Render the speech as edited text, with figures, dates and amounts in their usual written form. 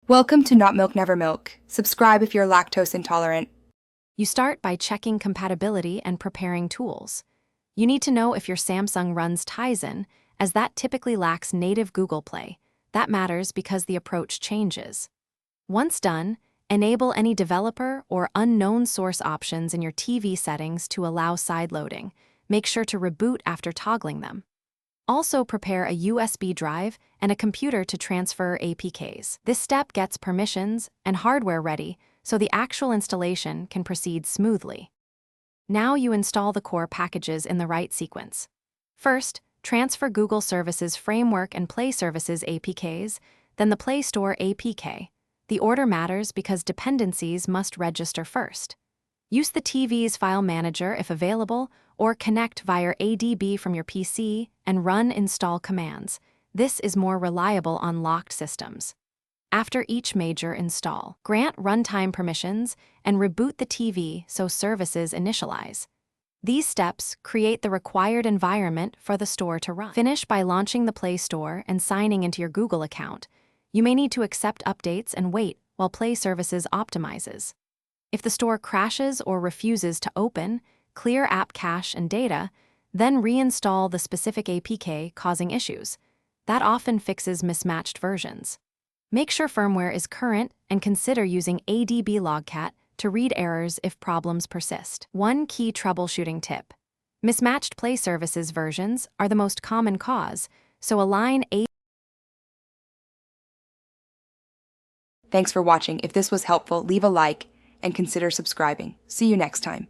Welcome to Not Milk Never Milk. Subscribe if you're lactose intolerant. You start by checking compatibility and preparing tools. You need to know if your Samsung runs Tizen, as that typically lacks native Google Play. That matters because the approach changes. Once done, enable any developer or unknown source options in your TV settings to allow sideloading. Make sure to reboot after toggling them. Also prepare a USB drive and a computer to transfer APKs. This step gets permissions and hardware ready so the actual installation can proceed smoothly. Now you install the core packages in the right sequence. First, transfer Google Services Framework and Play Services APKs, then the Play Store APK. The order matters because dependencies must register first. Use the TV's file manager if available, or connect via ADB from your PC and run install commands. This is more reliable on locked systems. After each major install, grant runtime permissions and reboot the TV so services initialize. These steps create the required environment for the store to run. Finish by launching the Play Store and signing into your Google account. You may need to accept updates and wait while Play Services optimizes. If the store crashes or refuses to open, clear app cache and data, then reinstall the specific APK causing issues. That often fixes mismatched versions. Make sure firmware is current and consider using ADB Logcat to read errors if problems persist. One key troubleshooting tip. Mismatched Play Services versions are the most common cause, so align Thanks for watching. If this was helpful, leave a like and consider subscribing. See you next time.